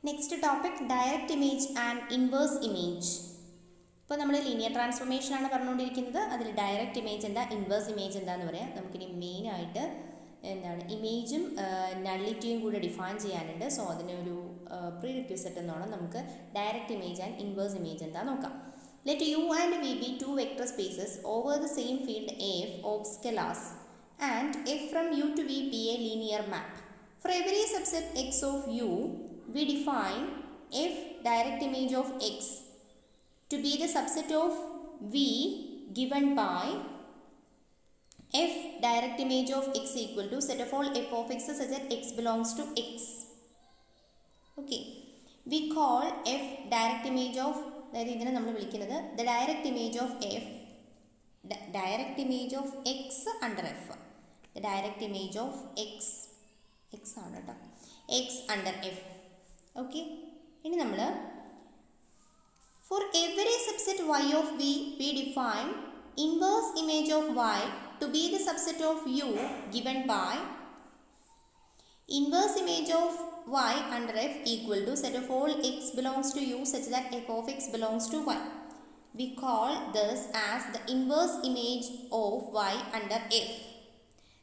Next topic direct image and inverse image. ഇപ്പോൾ നമ്മൾ linear transformation ആണ് പറഞ്ഞുകൊണ്ടിരിക്കുന്നത്. അതിൽ ഡയറക്റ്റ് ഇമേജ് എന്താ, ഇൻവേഴ്സ് ഇമേജ് എന്താന്ന് പറയാം. നമുക്കിനി മെയിനായിട്ട് എന്താണ് ഇമേജും നള്ളിറ്റിയും കൂടെ ഡിഫൈൻ ചെയ്യാനുണ്ട്. സോ അതിനൊരു പ്രീ റിക്വസിറ്റ് എന്നോണം നമുക്ക് direct image and inverse image എന്താ നോക്കാം. Let U and V be two vector spaces over the same field F of scalars and F from U to V be a linear map. For every subset X of U, we define F direct image of X to be the subset of V given by F direct image of X equal to set of all F of X such that X belongs to X. Okay, we call F direct image of, അതായത് ഇതിനെ നമ്മൾ വിളിക്കുന്നത് the direct image of F, direct image of X under F, the direct image of X, X ആണ് കേട്ടോ, X under F. Okay, ഇനി നമ്മൾ for every subset Y of V we define inverse image of Y to be the subset of U given by inverse image of y under f equal to set of all x belongs to u such that f of x belongs to y. We call this as the inverse image of y under f.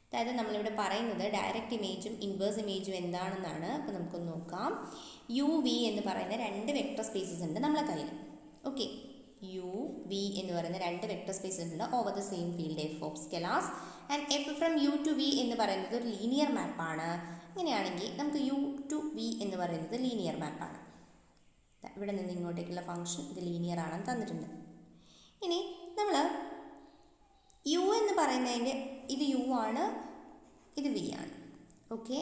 അതായത് നമ്മളിവിടെ പറയുന്നത് direct ഇമേജും inverse ഇമേജും എന്താണെന്നാണ്. അപ്പോൾ നമുക്കൊന്ന് നോക്കാം. U V എന്ന് പറയുന്ന രണ്ട് വെക്ടർ സ്പേസസ് ഉണ്ട് നമ്മളെ കയ്യിൽ. ഓക്കെ, യു വി എന്ന് പറയുന്ന രണ്ട് വെക്ടർ സ്പേസസ് ഉണ്ട് over the same field F of scalars and F from U to V എന്ന് പറയുന്നത് ഒരു ലീനിയർ മാപ്പാണ്. അങ്ങനെയാണെങ്കിൽ നമുക്ക് യു ടു വി എന്ന് പറയുന്നത് ലീനിയർ മാപ്പാണ്. ഇവിടെ നിന്ന് ഇങ്ങോട്ടേക്കുള്ള ഫംഗ്ഷൻ ഇത് ലീനിയർ ആണെന്ന് തന്നിട്ടുണ്ട്. ഇനി നമ്മൾ യു എന്ന് പറയുന്നതിൻ്റെ ഇത് യു ആണ്, ഇത് വി ആണ്. ഓക്കെ,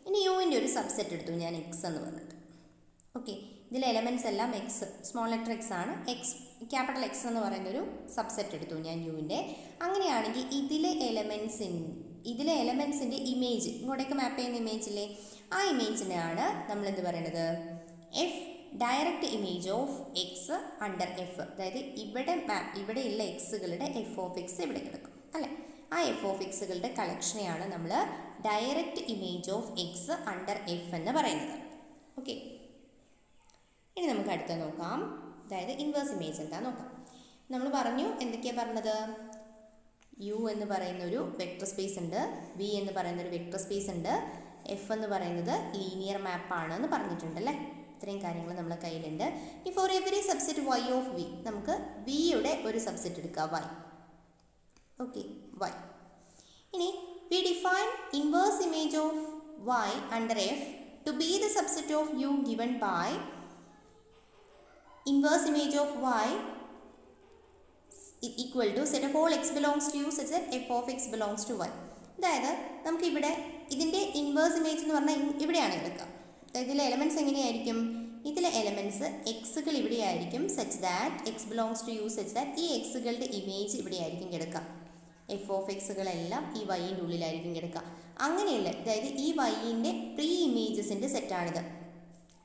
ഇനി യുവിൻ്റെ ഒരു സബ്സെറ്റ് എടുത്തു ഞാൻ എക്സ് എന്ന് പറഞ്ഞിട്ട്. ഓക്കെ, ഇതിലെ എലമെൻറ്റ്സ് എല്ലാം എക്സ്, സ്മോൾ ലെറ്റർ എക്സ് ആണ്. എക്സ് ക്യാപിറ്റൽ എക്സ് എന്ന് പറയുന്നൊരു സബ്സെറ്റ് എടുത്തു ഞാൻ യുവിൻ്റെ. അങ്ങനെയാണെങ്കിൽ ഇതിലെ എലമെൻറ്റ്സിൻ്റെ ഇമേജ് ഇങ്ങോട്ടേക്ക് മാപ്പ് ചെയ്യുന്ന ഇമേജില്ലേ, ആ ഇമേജിനെയാണ് നമ്മൾ എന്ത് പറയുന്നത്, F direct image of X under F. അതായത് ഇവിടെയുള്ള എക്സുകളുടെ എഫ് ഓഫ് എക്സ് ഇവിടെ കിടക്കും അല്ലേ, ആ എഫ് ഓഫ് എക്സുകളുടെ കളക്ഷനെയാണ് നമ്മൾ direct image of X under F എന്ന് പറയുന്നത്. ഓക്കെ, ഇനി നമുക്ക് അടുത്ത നോക്കാം. അതായത് ഇൻവേഴ്സ് ഇമേജ് എന്താ നോക്കാം. നമ്മൾ പറഞ്ഞു, എന്തൊക്കെയാണ് പറഞ്ഞത്, യു എന്ന് പറയുന്ന ഒരു വെക്ടർ സ്പേസ് ഉണ്ട്, വി എന്ന് പറയുന്ന ഒരു വെക്ടർ സ്പേസ് ഉണ്ട്, എഫ് എന്ന് പറയുന്നത് ലീനിയർ മാപ്പാണ് എന്ന് പറഞ്ഞിട്ടുണ്ട് അല്ലേ. ഇത്രയും കാര്യങ്ങൾ നമ്മളെ കയ്യിലുണ്ട്. ഈ for every subset Y of V, നമുക്ക് വിയുടെ ഒരു സബ്സെറ്റ് എടുക്കുക വൈ. Okay, Y. ഇനി we define inverse image of Y under F to be the subset of U given by inverse image of y equal to set of all x belongs to u such that f of x belongs to y. അതായത് നമുക്ക് ഇവിടെ ഇതിൻ്റെ inverse image എന്ന് പറഞ്ഞാൽ ഇവിടെയാണ് എടുക്കുക. അതായത് ഇതിലെ എലമെൻറ്റ്സ് എങ്ങനെയായിരിക്കും, ഇതിലെ എലമെൻറ്റ്സ് എക്സുകൾ ഇവിടെയായിരിക്കും such that X belongs to U such that ഈ എക്സുകളുടെ ഇമേജ് ഇവിടെയായിരിക്കും കിടക്കുക. എഫ് ഓഫ് എക്സുകളെല്ലാം ഈ വൈൻ്റെ ഉള്ളിലായിരിക്കും കിടക്കുക. അങ്ങനെയുള്ള, അതായത് ഈ വൈൻ്റെ പ്രീ ഇമേജസിൻ്റെ സെറ്റാണിത്.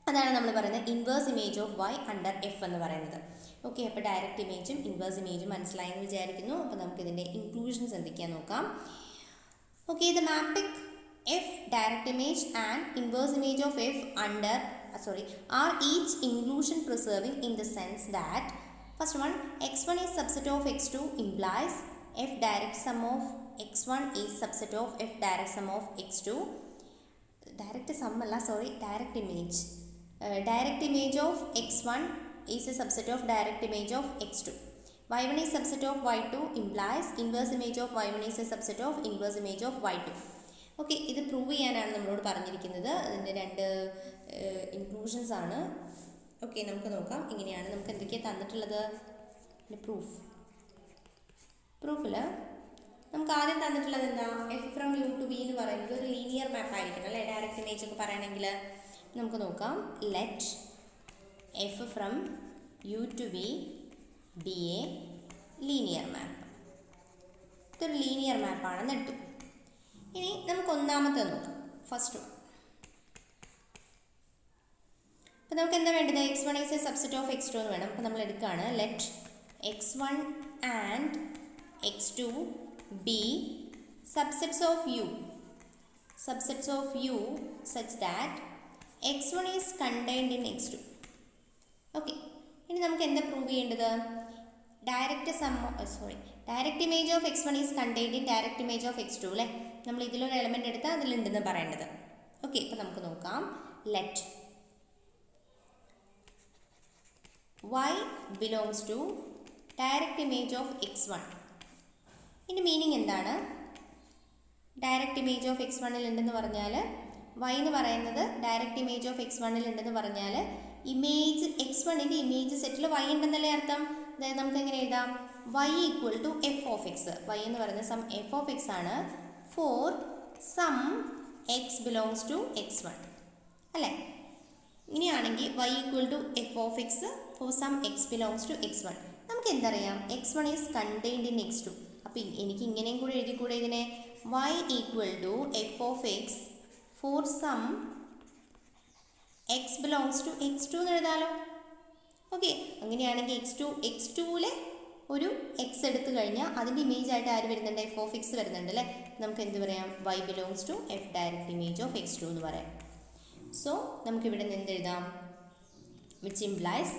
അതാണ് നമ്മൾ പറയുന്നത് inverse image of Y under F എന്ന് പറയുന്നത്. ഓക്കെ, അപ്പോൾ ഡയറക്റ്റ് ഇമേജും ഇൻവേഴ്സ് ഇമേജും മനസ്സിലായെന്ന് വിചാരിക്കുന്നു. അപ്പോൾ നമുക്ക് ഇതിൻ്റെ ഇൻക്ലൂഷൻസ് എന്തൊക്കെയാണെന്ന് നോക്കാം. Okay, the mapping F direct image and inverse image of F under R each inclusion preserving in the sense that first one x1 is subset of x2 implies f direct sum of x1 is subset of f direct sum of x2. Direct sum അല്ല, direct image. Direct image of x1 is a subset of direct image of x2. y1 is subset of y2 implies inverse image of y1 is a subset of inverse image of y2. Okay, ഇത് prove ചെയ്യാനാണ് നമ്മളോട് പറഞ്ഞിരിക്കുന്നത്. അതിൻ്റെ രണ്ട് inclusions ആണ്. Okay, നമുക്ക് നോക്കാം എങ്ങനെയാണ്, നമുക്ക് എന്തൊക്കെയാണ് തന്നിട്ടുള്ളത്. പ്രൂഫിൽ നമുക്ക് ആദ്യം തന്നിട്ടുള്ളത് എന്താ, F from U to V എന്ന് പറയുന്നത് ഒരു ലീനിയർ മാപ്പ് ആയിരിക്കണം അല്ലേ. ഡയറക്റ്റ് ഇമേജ് ഒക്കെ പറയണമെങ്കിൽ നമുക്ക് നോക്കാം. Let F from U to V be a linear map. ഇതൊരു ലീനിയർ മാപ്പാണെന്ന് എടുത്തു. ഇനി നമുക്ക് ഒന്നാമത്തെ നോക്കാം, ഫസ്റ്റ് വൺ. അപ്പോൾ നമുക്ക് എന്താ വേണ്ടത്, x1 is A subset of x2 എന്ന് വേണം. അപ്പോൾ നമ്മൾ എടുക്കുകയാണ് let x1 and x2 be subsets of u such that x1 is contained in x2. Okay, ഇനി നമുക്ക് എന്താ പ്രൂവ് ചെയ്യേണ്ടത്? Direct image of x1 is contained in direct image of x2 അല്ലേ? നമ്മൾ ഇതിലൊരു എലമെൻ്റ് എടുത്താൽ അതിലുണ്ടെന്ന് പറയേണ്ടത്. ഓക്കെ, ഇപ്പം നമുക്ക് നോക്കാം. Let y belongs to direct image of x1. ഇതിൻ്റെ മീനിങ് എന്താണ്? ഡയറക്റ്റ് ഇമേജ് ഓഫ് x1 ഉണ്ടെന്ന് പറഞ്ഞാൽ y എന്ന് പറയുന്നത് ഡയറക്റ്റ് ഇമേജ് ഓഫ് x1 ഉണ്ടെന്ന് പറഞ്ഞാൽ ഇമേജ് x1ൻ്റെ ഇമേജ് സെറ്റിൽ y ഉണ്ടെന്നല്ലേ അർത്ഥം? അതായത് നമുക്ക് എങ്ങനെ എഴുതാം? y equal to F of X. y എന്ന് പറയുന്നത് സം എഫ് ഓഫ് എക്സ് ആണ് for some X belongs to x1 അല്ലേ? ഇങ്ങനെയാണെങ്കിൽ y equal to F of X for some X belongs to x1. നമുക്ക് എന്തറിയാം? x1 is contained in x2. അപ്പോൾ എനിക്ക് ഇങ്ങനെയും കൂടെ എഴുതിക്കൂടെ ഇതിനെ? y equal to F of X for some X belongs to x2 എന്ന് എഴുതാലോ. ഓക്കെ, അങ്ങനെയാണെങ്കിൽ x2ലെ ഒരു എക്സ് എടുത്തു കഴിഞ്ഞാൽ അതിൻ്റെ ഇമേജ് ആയിട്ട് ആര് വരുന്നുണ്ട്? എഫ് ഓഫ് എക്സ് വരുന്നുണ്ട് അല്ലേ? നമുക്ക് എന്ത് പറയാം? y belongs to F direct image of x2 എന്ന് പറയാം. സോ നമുക്കിവിടെ നിന്ന് എന്ത് എഴുതാം? വിച്ച് ഇംപ്ലൈസ്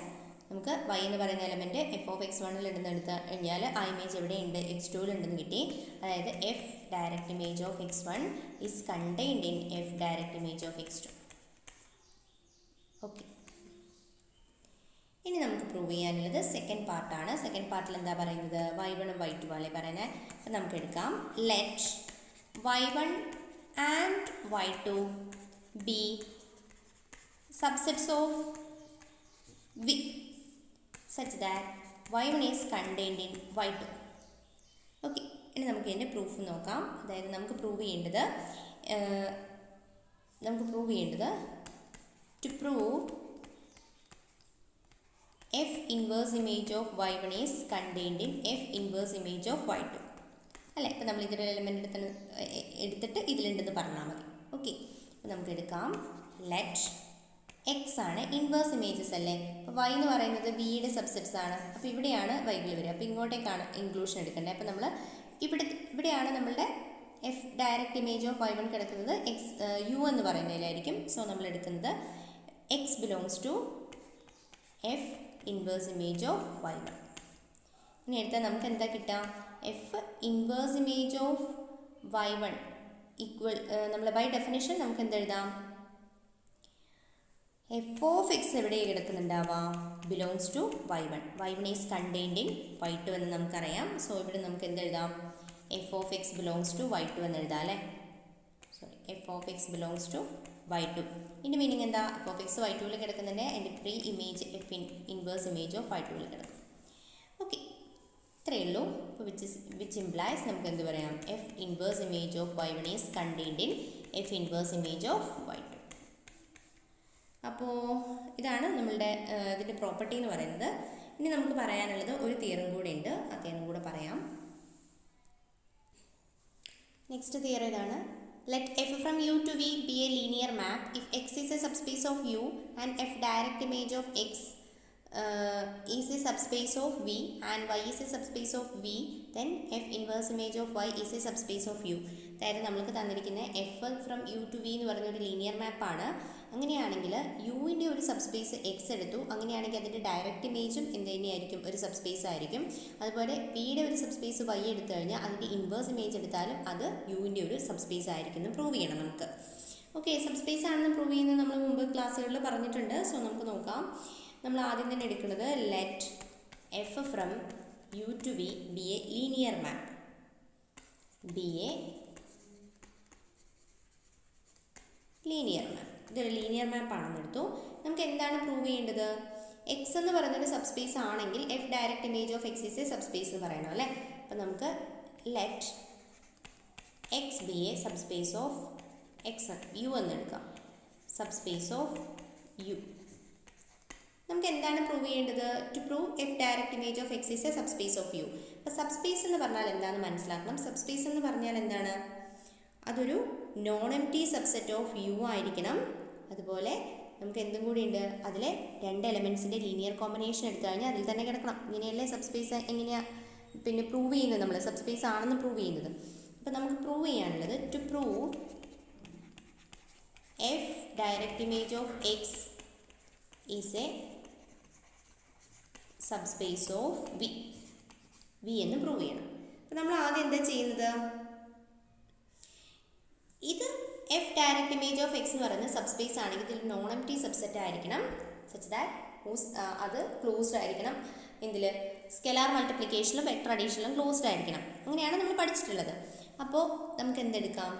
നമുക്ക് y എന്ന് പറയുന്ന എലമെൻറ്റ് എഫ് ഓഫ് x1 ഉണ്ടെന്ന് എടുത്ത് കഴിഞ്ഞാൽ ആ ഇമേജ് എവിടെയുണ്ട്? x2 ഉണ്ടെന്ന് കിട്ടി. അതായത് F direct image of x1 is contained in F direct image of x2. Okay, ഇനി നമുക്ക് പ്രൂവ് ചെയ്യാനുള്ളത് സെക്കൻഡ് പാർട്ടാണ്. സെക്കൻഡ് പാർട്ടിൽ എന്താ പറയുന്നത്? y1 y2 അല്ലേ പറയുന്നത്. അപ്പം നമുക്ക് എടുക്കാം. Let y1 and y2 B subsets of V such that y1 is contained in y2. Okay, ഇനി നമുക്ക് ഇതിൻ്റെ പ്രൂഫ് നോക്കാം. അതായത് നമുക്ക് പ്രൂവ് ചെയ്യേണ്ടത് to prove F inverse image of y1 is contained in F inverse image of y2 അല്ലേ? അപ്പോൾ നമ്മൾ ഇതിൻ്റെ എലമെൻ്റ് എടുത്തിട്ട് ഇതിലുണ്ടെന്ന് പറഞ്ഞാൽ മതി. ഓക്കെ, അപ്പോൾ നമുക്ക് എടുക്കാം. ലെറ്റ് എക്സ് ആണ് ഇൻവേഴ്സ് ഇമേജസ് അല്ലേ? അപ്പോൾ y എന്ന് പറയുന്നത് വിയുടെ സബ്സെറ്റ്സ് ആണ്. അപ്പോൾ ഇവിടെയാണ് വൈകൾ വരിക. അപ്പോൾ ഇങ്ങോട്ടേക്കാണ് ഇൻക്ലൂഷൻ എടുക്കേണ്ടത്. അപ്പോൾ നമ്മൾ ഇവിടെയാണ് നമ്മളുടെ F direct image of y1 കിടക്കുന്നത് u എന്ന് പറയുന്നതിലായിരിക്കും. സോ നമ്മൾ എടുക്കുന്നത് X belongs to F inverse image of y1. ഇനി എടുത്താൽ നമുക്ക് എന്താ കിട്ടുക? F inverse image of y1 equal നമ്മൾ ബൈ ഡെഫിനേഷൻ നമുക്ക് എന്തെഴുതാം? എഫ് ഓഫ് എക്സ് എവിടെ കിടക്കുന്നുണ്ടാവാം? Belongs to y1. y1 is contained in y2 എന്ന് നമുക്കറിയാം. സോ ഇവിടെ നമുക്ക് എന്തെഴുതാം? F of X belongs to y2 എന്ന് എഴുതാം അല്ലേ? F of X belongs to y2. ഇതിൻ്റെ മീനിങ് എന്താ? എഫ് ഓഫ് എക്സ് y2 കിടക്കുന്നുണ്ട്. എൻ്റെ pre image F inverse image of y2 കിടക്കും. ഓക്കെ, ഇത്രയേ ഉള്ളൂ. അപ്പോൾ വിച്ച് ഇംപ്ലൈസ് നമുക്ക് എന്ത് പറയാം? F inverse image of y1 is contained in F inverse image of y2. അപ്പോൾ ഇതാണ് നമ്മളുടെ ഇതിൻ്റെ പ്രോപ്പർട്ടി എന്ന് പറയുന്നത്. ഇനി നമുക്ക് പറയാനുള്ളത് ഒരു തിയറും കൂടെ ഉണ്ട്. ആ തിയറും കൂടെ പറയാം. നെക്സ്റ്റ് തിയർ ഇതാണ്. Let F from U to V be a linear map if X is a subspace of U and F direct image of X is a subspace of V and y is a subspace of V, then f inverse image of y is a subspace of U. അതായത് നമ്മൾക്ക് തന്നിരിക്കുന്ന F from U to V എന്ന് പറയുന്ന ഒരു linear മാപ്പാണ്. അങ്ങനെയാണെങ്കിൽ യുവിൻ്റെ ഒരു subspace X എടുത്തു. അങ്ങനെയാണെങ്കിൽ അതിൻ്റെ ഡയറക്റ്റ് ഇമേജും എന്ത് തന്നെയായിരിക്കും? ഒരു സബ്സ്പേസ് ആയിരിക്കും. അതുപോലെ വിയുടെ ഒരു സബ്സ്പേസ് വൈ എടുത്തു കഴിഞ്ഞാൽ അതിൻ്റെ ഇൻവേഴ്സ് ഇമേജ് എടുത്താലും അത് യുവിൻ്റെ ഒരു സബ്സ്പേസ് ആയിരിക്കും എന്ന് പ്രൂവ് ചെയ്യണം നമുക്ക്. ഓക്കെ, സബ്സ്പേസ് ആണെന്ന് പ്രൂവ് ചെയ്യുന്നത് നമ്മൾ മുമ്പ് ക്ലാസ്സുകളിൽ പറഞ്ഞിട്ടുണ്ട്. സോ നമുക്ക് നോക്കാം. നമ്മൾ ആദ്യം തന്നെ എടുക്കുന്നത് let F from U to V be a linear map. ഇതൊരു ലീനിയർ മാപ്പ് ആണെന്ന് എടുത്തു. നമുക്ക് എന്താണ് പ്രൂവ് ചെയ്യേണ്ടത്? എക്സ് എന്ന് പറയുന്നൊരു സബ്സ്പേസ് ആണെങ്കിൽ F direct image of X is a subspace എന്ന് പറയണം അല്ലേ? അപ്പം നമുക്ക് let X be a subspace of X U എന്നെടുക്കാം. Subspace of U. നമുക്ക് എന്താണ് പ്രൂവ് ചെയ്യേണ്ടത്? To prove F direct image of X is a subspace of U. അപ്പോൾ സബ്സ്പേസ് എന്ന് പറഞ്ഞാൽ എന്താണെന്ന് മനസ്സിലാക്കണം. സബ്സ്പേസ് എന്ന് പറഞ്ഞാൽ എന്താണ്? അതൊരു non empty subset of U ആയിരിക്കണം. അതുപോലെ നമുക്ക് എന്തും കൂടി ഉണ്ട്, അതിലെ രണ്ട് എലമെൻറ്റ്സിൻ്റെ ലീനിയർ കോമ്പിനേഷൻ എടുത്തു കഴിഞ്ഞാൽ അതിൽ തന്നെ കിടക്കണം. ഇങ്ങനെയല്ലേ സബ്സ്പേസ് എങ്ങനെയാണ് പിന്നെ പ്രൂവ് ചെയ്യുന്നത്? നമ്മൾ സബ്സ്പേസ് ആണെന്ന് പ്രൂവ് ചെയ്യുന്നത്. അപ്പോൾ നമുക്ക് പ്രൂവ് ചെയ്യാനുള്ളത് to prove F direct image of X is a subspace of V. V എന്ന് പ്രൂവ് ചെയ്യണം. അപ്പോൾ നമ്മൾ ആദ്യം എന്താ ചെയ്യുന്നത്? ഇത് F direct image of X എന്ന് പറയുന്നത് സബ്സ്പേസ് ആണെങ്കിൽ ഇതിൽ നോൺ എംപ്റ്റി സബ്സെറ്റ് ആയിരിക്കണം, സച്ച് ദാറ്റ് അത് ക്ലോസ്ഡ് ആയിരിക്കണം. ഇതിൽ സ്കെലാർ മൾട്ടിപ്ലിക്കേഷനിലും വെക്ടർ അഡീഷനിലും ക്ലോസ്ഡ് ആയിരിക്കണം. അങ്ങനെയാണ് നമ്മൾ പഠിച്ചിട്ടുള്ളത്. അപ്പോൾ നമുക്ക് എന്തെടുക്കാം?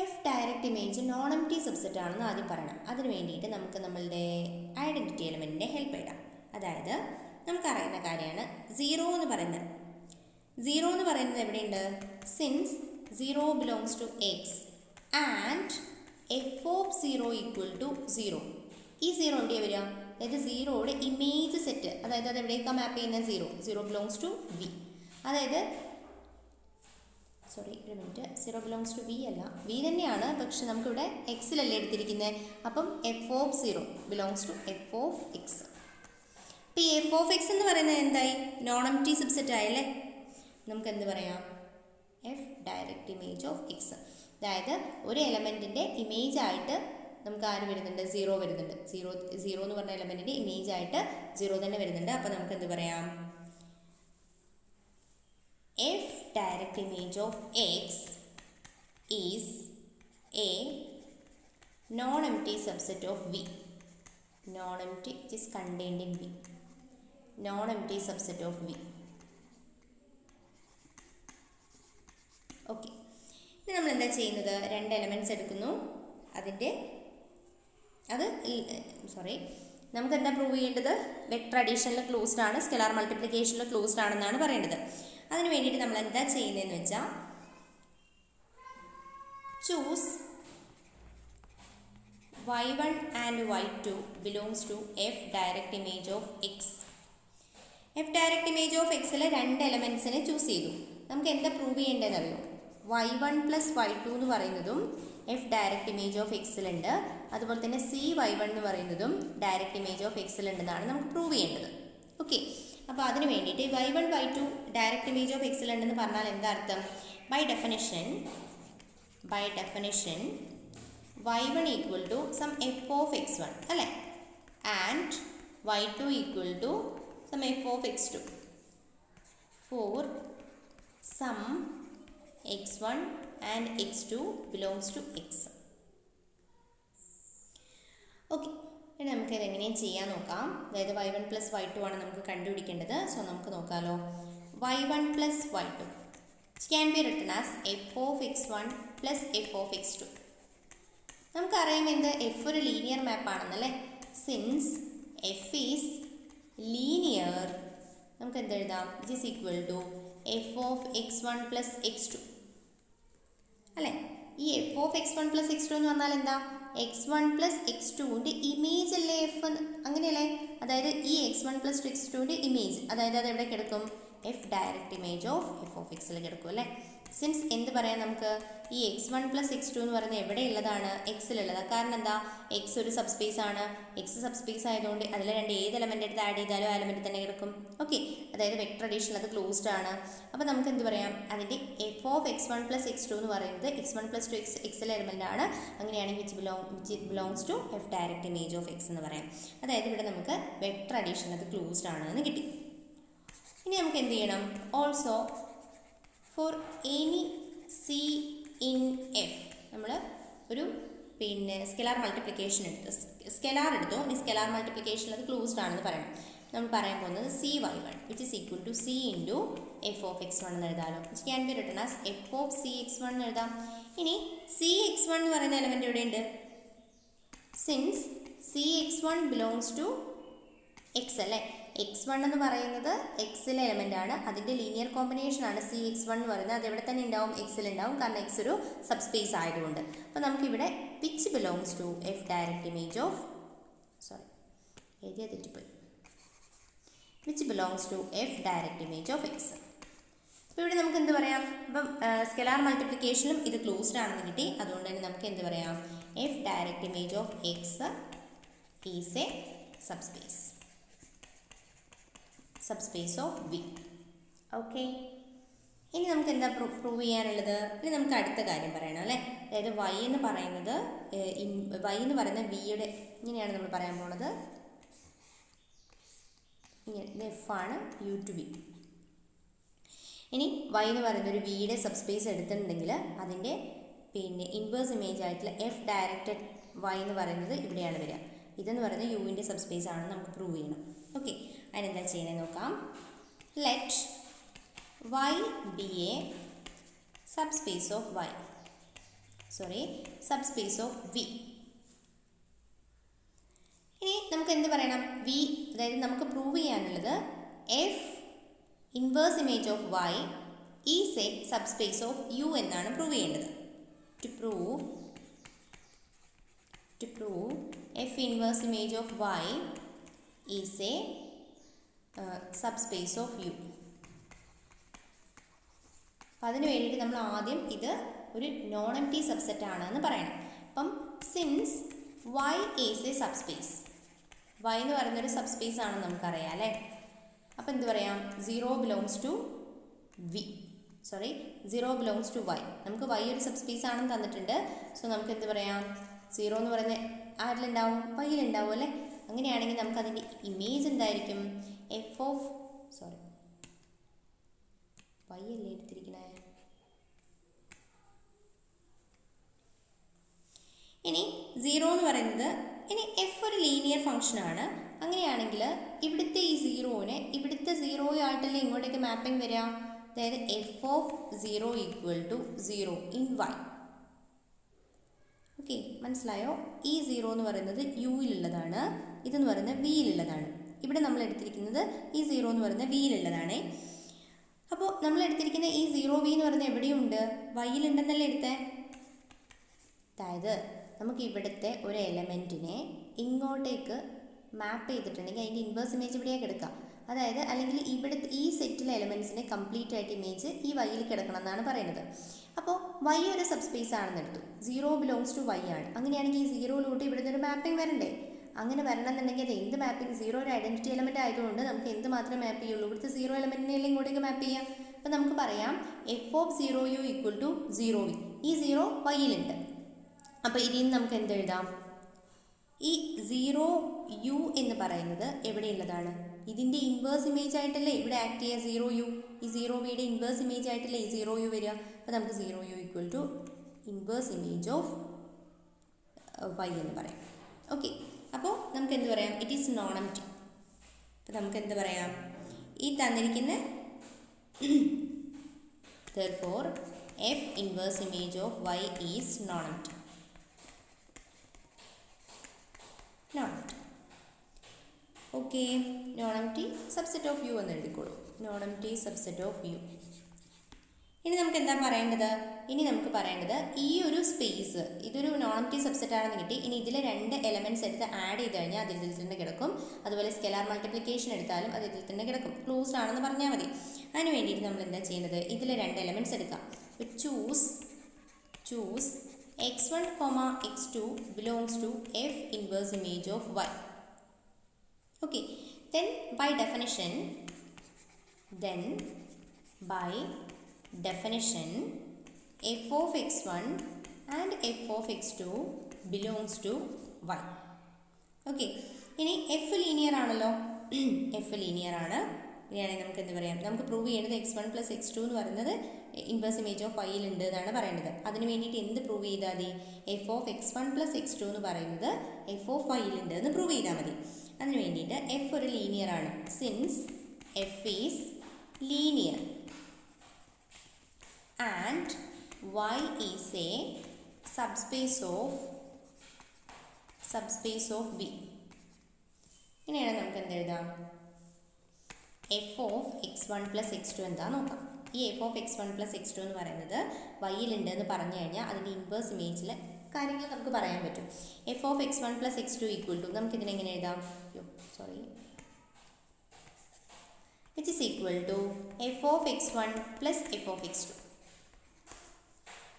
F direct image non empty subset ആണെന്ന് ആദ്യം പറയണം. അതിന് വേണ്ടിയിട്ട് നമുക്ക് നമ്മളുടെ ഐഡൻറ്റിറ്റി എലമെൻറ്റിൻ്റെ ഹെൽപ്പ് ഇടാം. അതായത് നമുക്കറിയുന്ന കാര്യമാണ് സീറോ എന്ന് പറയുന്നത്. സീറോ എന്ന് പറയുന്നത് എവിടെയുണ്ട്? Since 0 belongs to x and f of 0 equal to 0. ഈ 0 എവിടെയാണ് വരിക? അതായത് 0യുടെ ഇമേജ് സെറ്റ്, അതായത് അത് എവിടേക്കാണ് മാപ്പ് ചെയ്യുന്നത്? 0 belongs to v. അതായത് സോറി ഒരു മിനിറ്റ്, 0 belongs to v അല്ല, v തന്നെയാണ്, പക്ഷെ നമുക്കിവിടെ എക്സിലല്ലേ എടുത്തിരിക്കുന്നത്. അപ്പം f of 0 belongs to f of x. അപ്പോൾ ഈ f of x എന്ന് പറയുന്നത് എന്തായി? നോൺ എംപ്റ്റി സബ്സെറ്റ് ആയല്ലേ. നമുക്ക് എന്ത് പറയാം? F direct image of X. അതായത് ഒരു എലമെൻറ്റിൻ്റെ ഇമേജ് ആയിട്ട് നമുക്ക് ആര് വരുന്നുണ്ട്? 0 വരുന്നുണ്ട്. 0 എന്ന് പറഞ്ഞ എലമെൻറ്റിൻ്റെ ഇമേജ് ആയിട്ട് 0 തന്നെ വരുന്നുണ്ട്. അപ്പോൾ നമുക്ക് എന്ത് പറയാം? F direct image of X is a non empty subset of V. Non empty it is contained in V. Non empty subset of V. Okay, ഇനി നമ്മൾ എന്താ ചെയ്യുന്നത്? രണ്ട് എലമെൻറ്റ്സ് എടുക്കുന്നു. നമുക്ക് എന്താ പ്രൂവ് ചെയ്യേണ്ടത്? വെക്ടർ അഡീഷനിൽ ക്ലോസ്ഡ് ആണ്, സ്കെലാർ മൾട്ടിപ്ലിക്കേഷനിൽ ക്ലോസ്ഡ് ആണെന്നാണ് പറയേണ്ടത്. അതിന് വേണ്ടിയിട്ട് നമ്മൾ എന്താ ചെയ്യുന്നതെന്ന് വെച്ചാൽ, choose y1 and y2 belongs to F direct image of X. F direct image of എക്സിലെ രണ്ട് എലമെൻറ്റ്സിനെ ചൂസ് ചെയ്തു. നമുക്ക് എന്താ പ്രൂവ് ചെയ്യേണ്ടതെന്ന് അറിയോ? y1 പ്ലസ് y2 എന്ന് പറയുന്നതും എഫ് ഡയറക്റ്റ് ഇമേജ് ഓഫ് എക്സിലുണ്ട്. അതുപോലെ തന്നെ cy1 എന്ന് പറയുന്നതും ഡയറക്റ്റ് ഇമേജ് ഓഫ് എക്സിലുണ്ടെന്നാണ് നമുക്ക് പ്രൂവ് ചെയ്യേണ്ടത്. ഓക്കെ, അപ്പോൾ അതിന് വേണ്ടിയിട്ട് y1 y2 direct image of എക്സിലുണ്ടെന്ന് പറഞ്ഞാൽ എന്താ അർത്ഥം? By definition y1 equal to some F of x1 അല്ലേ, and y2 equal to some F of x2 for some x1 and x2 belongs to x. Okay, ഇനി നമുക്ക് ഇതെങ്ങനെയും ചെയ്യാൻ നോക്കാം. അതായത് y1 plus y2 ആണ് നമുക്ക് കണ്ടുപിടിക്കേണ്ടത്. സോ നമുക്ക് നോക്കാമല്ലോ. y1 plus y2 can be written as F of x1 plus F of x2. നമുക്കറിയാം എന്ത്? എഫ് ഒരു ലീനിയർ മാപ്പ് ആണെന്നല്ലേ. സിൻസ് എഫ് ഈസ് ലീനിയർ, നമുക്ക് എന്തെഴുതാം? It is equal to F of x1 plus x2 അല്ലേ. ഈ F of x1 plus x2 എന്ന് പറഞ്ഞാൽ എന്താ? x1 പ്ലസ് x2ൻ്റെ ഇമേജ് അല്ലേ എഫ്, അങ്ങനെയല്ലേ. അതായത് ഈ x1 പ്ലസ് x2ൻ്റെ ഇമേജ്, അതായത് അത് എവിടെ കിടക്കും? F direct image of F of എക്സിൽ കിടക്കും അല്ലേ. സിൻസ് എന്ത് പറയാം നമുക്ക്? ഈ x1 പ്ലസ് x2 എന്ന് പറയുന്നത് എവിടെയുള്ളതാണ്? എക്സിലുള്ളതാണ്. കാരണം എന്താ? എക്സ് ഒരു സബ്സ്പേസ് ആണ്. എക്സ് സബ്സ്പേസ് ആയതുകൊണ്ട് അതിൽ രണ്ട് ഏത് എലമെൻ്റ് എടുത്ത് ആഡ് ചെയ്താലും ആ എലമെൻറ്റ് തന്നെ കിടക്കും. ഓക്കെ, അതായത് വെക്ടർ അഡീഷൻ അത് ക്ലോസ്ഡ് ആണ്. അപ്പോൾ നമുക്ക് എന്ത് പറയാം? അതിൻ്റെ F of x1 plus x2 എന്ന് പറയുന്നത് x1 പ്ലസ് 2 എക്സിലെ എലമെൻ്റ് ആണ്. അങ്ങനെയാണെങ്കിൽ which belongs to F direct image of X എന്ന് പറയാം. അതായത് ഇവിടെ നമുക്ക് വെക്ടർ അഡീഷൻ അത് ക്ലോസ്ഡ് ആണ് എന്ന് കിട്ടി. ഇനി നമുക്ക് എന്ത് ചെയ്യണം? Also for any C in F നമ്മൾ ഒരു സ്കെലാർ മൾട്ടിപ്ലിക്കേഷൻ സ്കെലാർ എടുത്തു. ഈ സ്കെലാർ മൾട്ടിപ്ലിക്കേഷൻ അത് ക്ലോസ്ഡ് ആണെന്ന് പറയണം. നമ്മൾ പറയാൻ പോകുന്നത് cy1 which is equal to c into F of x1 എന്ന് എഴുതാമല്ലോ. Which can be written as F of cx1 എന്ന് എഴുതാം. ഇനി cx1 എന്ന് പറയുന്ന എലമെൻ്റ് എവിടെയുണ്ട്? Since cx1 belongs to X അല്ലേ. x1 എന്ന് പറയുന്നത് എക്സിലെ എലമെൻ്റ് ആണ്. അതിൻ്റെ ലീനിയർ കോമ്പിനേഷൻ ആണ് cx1 എന്ന് പറയുന്നത്. അത് എവിടെ തന്നെ ഉണ്ടാവും? എക്സിലുണ്ടാവും, കാരണം എക്സ് ഒരു സബ്സ്പേസ് ആയതുകൊണ്ട്. അപ്പോൾ നമുക്കിവിടെ which belongs to F direct image of തെറ്റിപ്പോയി which belongs to F direct image of X. അപ്പോൾ ഇവിടെ നമുക്ക് എന്ത് പറയാം? ഇപ്പം സ്കെലാർ മൾട്ടിപ്ലിക്കേഷനും ഇത് ക്ലോസ്ഡ് ആണെന്ന് കിട്ടി. അതുകൊണ്ട് തന്നെ നമുക്ക് എന്ത് പറയാം? F direct image of X is A subspace of V. Okay. ഇനി നമുക്ക് എന്താ പ്രൂവ് ചെയ്യാനുള്ളത്? ഇനി നമുക്ക് അടുത്ത കാര്യം പറയണം അല്ലേ. അതായത് y എന്ന് പറയുന്നത് വിയുടെ ഇങ്ങനെയാണ് നമ്മൾ പറയാൻ പോണത്. ഇങ്ങനെ എഫ് ആണ് യു ടു വി. ഇനി y എന്ന് പറയുന്ന ഒരു വിയുടെ സബ്സ്പേസ് എടുത്തിട്ടുണ്ടെങ്കിൽ അതിൻ്റെ ഇൻവേഴ്സ് ഇമേജ് ആയിട്ടുള്ള എഫ് ഡയറക്റ്റഡ് y എന്ന് പറയുന്നത് ഇവിടെയാണ് വരിക. ഇതെന്ന് പറയുന്നത് യുവിൻ്റെ സബ്സ്പേസ് ആണെന്ന് നമുക്ക് പ്രൂവ് ചെയ്യണം. ഓക്കെ, അതിനെന്താ ചെയ്യുന്നത് നോക്കാം. Let y be a subspace of subspace of v. ഇനി നമുക്ക് എന്ത് പറയണം? v, അതായത് നമുക്ക് പ്രൂവ് ചെയ്യാനുള്ളത് F inverse image of y is a subspace of u എന്നാണ് പ്രൂവ് ചെയ്യേണ്ടത്. To prove F inverse image of y is a subspace of u. അപ്പം അതിന് വേണ്ടിയിട്ട് നമ്മൾ ആദ്യം ഇത് ഒരു നോൺ എംപ്റ്റി സബ്സെറ്റ് ആണെന്ന് പറയണം. അപ്പം since y is a subspace, y എന്ന് പറയുന്നൊരു സബ്സ്പേസ് ആണെന്ന് നമുക്കറിയാം അല്ലേ. അപ്പം എന്ത് പറയാം? 0 belongs to y. നമുക്ക് y ഒരു സബ്സ്പേസ് ആണെന്ന് തന്നിട്ടുണ്ട്. സോ നമുക്ക് എന്ത് പറയാം? 0 എന്ന് പറയുന്നത് ആരിലുണ്ടാവും? വൈയിലുണ്ടാവും അല്ലേ. അങ്ങനെയാണെങ്കിൽ നമുക്ക് അതിൻ്റെ ഇമേജ് എന്തായിരിക്കും? y അല്ലേ എടുത്തിരിക്കണേ. ഇനി 0 എന്ന് പറയുന്നത്, ഇനി എഫ് ഒരു ലീനിയർ ഫംഗ്ഷനാണ്. അങ്ങനെയാണെങ്കിൽ ഇവിടുത്തെ ഈ 0നെ ഇവിടുത്തെ 0 ആയിട്ടല്ലേ ഇങ്ങോട്ടേക്ക് മാപ്പിംഗ് വരിക. അതായത് F of 0 equal to 0 in y. Okay, മനസ്സിലായോ? ഈ 0 എന്ന് പറയുന്നത് യുയിലുള്ളതാണ്, ഇതെന്ന് പറയുന്നത് വിയിലുള്ളതാണ്. ഇവിടെ നമ്മൾ എടുത്തിരിക്കുന്നത് ഈ 0 എന്ന് പറയുന്നത് വിയിലുള്ളതാണ്. അപ്പോൾ നമ്മൾ എടുത്തിരിക്കുന്ന ഈ 0v എന്ന് പറയുന്നത് എവിടെയുണ്ട്? വൈയിലുണ്ടെന്നല്ലേ എടുത്തേ. അതായത് നമുക്ക് ഇവിടുത്തെ ഒരു എലമെൻറ്റിനെ ഇങ്ങോട്ടേക്ക് മാപ്പ് ചെയ്തിട്ടുണ്ടെങ്കിൽ അതിൻ്റെ ഇൻവേഴ്സ് ഇമേജ് ഇവിടെയാണ് കിടക്കുക. അതായത് അല്ലെങ്കിൽ ഇവിടുത്തെ ഈ സെറ്റിലെ എലമെൻറ്റ്സിൻ്റെ കംപ്ലീറ്റ് ആയിട്ട് ഇമേജ് ഈ വൈയിൽ കിടക്കണം എന്നാണ് പറയുന്നത്. അപ്പോൾ വൈ ഒരു സബ്സ്പേസ് ആണെന്ന് എടുത്തു. 0 belongs to y ആണ്. അങ്ങനെയാണെങ്കിൽ ഈ 0യിലോട്ട് ഇവിടുന്ന് ഒരു മാപ്പിംഗ് വരണ്ടേ? അങ്ങനെ വരണമെന്നുണ്ടെങ്കിൽ അത് എന്ത് മാപ്പിംഗ്? 0 ഒരു ഐഡൻറ്റിറ്റി എലമെൻറ്റ് ആയതുകൊണ്ട് നമുക്ക് എന്ത് മാത്രമേ മാപ്പ് ചെയ്യുള്ളൂ? ഇവിടുത്തെ 0 എലമെൻറ്റിനെല്ലാം ഇങ്ങോട്ടേക്ക് മാപ്പ് ചെയ്യാം. അപ്പോൾ നമുക്ക് പറയാം F of 0u equal to 0v. ഈ 0 വൈയിലുണ്ട്. അപ്പോൾ ഇതിൽ നിന്ന് നമുക്ക് എന്തെഴുതാം? ഈ 0u എന്ന് പറയുന്നത് എവിടെയുള്ളതാണ്? ഇതിൻ്റെ ഇൻവേഴ്സ് ഇമേജ് ആയിട്ടല്ലേ ഇവിടെ ആക്ട് ചെയ്യുക 0u. ഈ 0vയുടെ ഇൻവേഴ്സ് ഇമേജ് ആയിട്ടല്ലേ ഈ 0u വരിക. അപ്പോൾ നമുക്ക് 0u equal to inverse image of y എന്ന് പറയാം. ഓക്കെ, അപ്പോൾ നമുക്ക് എന്ത് പറയാം? It is non empty. അപ്പോൾ നമുക്ക് എന്ത് പറയാം? ഈ തന്നിരിക്കുന്ന therefore f inverse image of y is non empty. Okay, non empty subset of U എന്ന് എഴുതിക്കോളൂ. Non empty subset of U. ഇനി നമുക്ക് എന്താ പറയേണ്ടത്? ഇനി നമുക്ക് പറയേണ്ടത് ഈ ഒരു സ്പേസ് ഇതൊരു നോൺ എംപ്റ്റി സബ്സെറ്റ് ആണെന്ന് കിട്ടി. ഇനി ഇതിൽ 2 എലമെൻറ്റ്സ് എടുത്ത് ആഡ് ചെയ്ത് കഴിഞ്ഞാൽ അത് ഇതിൽ തന്നെ കിടക്കും. അതുപോലെ സ്കെലാർ മൾട്ടിപ്ലിക്കേഷൻ എടുത്താലും അത് ഇതിൽ തന്നെ കിടക്കും. ക്ലോസ്ഡ് ആണെന്ന് പറഞ്ഞാൽ മതി. അതിന് വേണ്ടിയിട്ട് നമ്മൾ എന്താ ചെയ്യുന്നത്? ഇതിൽ 2 എലമെൻറ്റ്സ് എടുക്കാം. Choose x1, x2 belongs to f inverse image of y. Okay, then by definition f of x1 and f of x2 belongs to y. Okay, ഇനി f ലീനിയർ ആണല്ലോ. f ലീനിയർ ആണ്. ഇനിയാണെങ്കിൽ നമുക്ക് എന്ത് പറയാം? നമുക്ക് പ്രൂവ് ചെയ്യേണ്ടത് x1 + x2 എന്ന് പറയുന്നത് ഇൻവേഴ്സ് ഇമേജ് ഓഫ് y ഉണ്ട് എന്നാണ് പറയുന്നത്. അതിന് വേണ്ടിയിട്ട് എന്ത് പ്രൂവ് ചെയ്താൽ മതി? f of x1 + x2 എന്ന് പറയുന്നത് f of y ഉണ്ട് എന്ന് പ്രൂവ് ചെയ്താൽ മതി. അതിന് വേണ്ടിയിട്ട് f ഒരു ലീനിയർ ആണ്. Since f is linear and y is a subspace of v. ഇങ്ങനെയാണ് നമുക്ക് എന്ത് എഴുതാം? f of x1 + x2 എന്താ നോക്കാം. ഈ f of x1 + x2 എന്ന് പറയുന്നത് വൈയിലുണ്ട് എന്ന് പറഞ്ഞു കഴിഞ്ഞാൽ അതിൻ്റെ ഇൻവേഴ്സ് ഇമേജിലെ കാര്യങ്ങൾ നമുക്ക് പറയാൻ പറ്റും. f of x1 + x2 equal to നമുക്ക് ഇതിനെങ്ങനെ എഴുതാം? Which is equal to f of x1 + f of x2.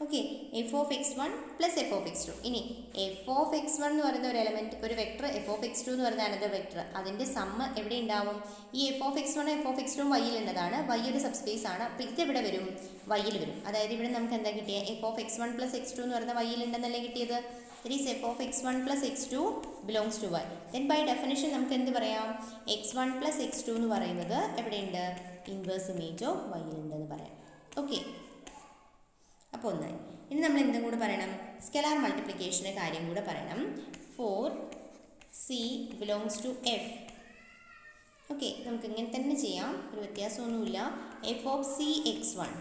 Okay, F of X one plus F of X two. ഇനി എഫ് ഓഫ് എക്സ് വൺ എന്ന് പറയുന്ന ഒരു എലമെൻറ്റ്, ഒരു vector, F of X two എന്ന് പറയുന്ന അനദർ വെക്ടർ, അതിൻ്റെ sum എവിടെ ഉണ്ടാവും? ഈ F of X one F of X two വൈയിലുള്ളതാണ്. വൈ ഒരു സബ്സ്പേസ് ആണ്. അപ്പോൾ ഇതെവിടെ വരും? വൈയിൽ വരും. അതായത് ഇവിടെ നമുക്ക് എന്താ കിട്ടിയത്? F of X one plus X two എന്ന് പറയുന്ന വൈയിലുണ്ടെന്നല്ലേ കിട്ടിയത്? That is F of X one plus X two belongs to Y. Then by definition നമുക്ക് എന്ത് പറയാം? X one plus X two എന്ന് പറയുന്നത് എവിടെയുണ്ട്? ഇൻവേഴ്സ് ഇമേജ് ഓഫ് വൈയിലുണ്ടെന്ന് പറയാം. ഓക്കെ, അപ്പോൾ ഒന്നായി. ഇനി നമ്മൾ എന്തും കൂടെ പറയണം? സ്കെലാർ മൾട്ടിപ്ലിക്കേഷൻ്റെ കാര്യം കൂടെ പറയണം. 4c belongs to F. Okay, നമുക്ക് ഇങ്ങനെ തന്നെ ചെയ്യാം, ഒരു വ്യത്യാസമൊന്നുമില്ല. F of C X one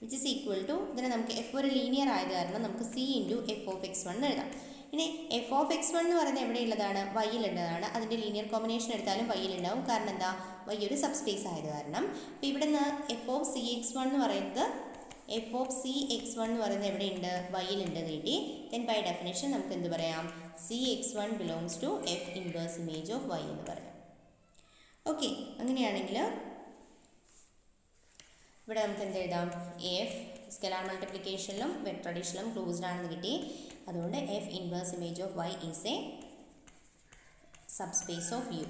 which is equal to, ഇതിനെ നമുക്ക് എഫ് ഒരു ലീനിയർ ആയത് കാരണം നമുക്ക് C into F of X one എന്ന് എഴുതാം. ഇനി എഫ് ഓഫ് എക്സ് വൺ എന്ന് പറയുന്നത് എവിടെയുള്ളതാണ്? വൈയിലുള്ളതാണ്. അതിൻ്റെ ലീനിയർ കോമ്പിനേഷൻ എടുത്താലും വൈയിലുണ്ടാവും. കാരണം എന്താ? വൈ ഒരു സബ്സ്പേസ് ആയത് കാരണം. അപ്പോൾ ഇവിടെ നിന്ന് F of C X one എന്ന് പറയുന്നത്, F of C X one എന്ന് പറയുന്നത് എവിടെയുണ്ട്? വൈയിലുണ്ട് കിട്ടി. ദെൻ ബൈ ഡെഫിനേഷൻ നമുക്ക് എന്ത് പറയാം? C X one belongs to F inverse image of Y എന്ന് പറയാം. ഓക്കെ, അങ്ങനെയാണെങ്കിൽ ഇവിടെ നമുക്ക് എന്ത് എഴുതാം? എഫ് സ്കെലാർ മൾട്ടിപ്ലിക്കേഷനിലും വെക്ടർ അഡീഷനിലും ക്ലോസ്ഡ് ആണെന്ന് കിട്ടി. അതുകൊണ്ട് F inverse image of Y is a subspace of U.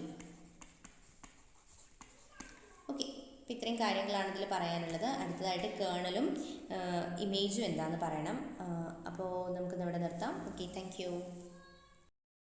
Okay, അപ്പോൾ ഇത്രയും കാര്യങ്ങളാണ് ഇതിൽ പറയാനുള്ളത്. അടുത്തതായിട്ട് കേർണലും ഇമേജും എന്താണെന്ന് പറയണം. അപ്പോൾ നമുക്കിന്ന് ഇവിടെ നിർത്താം. Okay, thank you.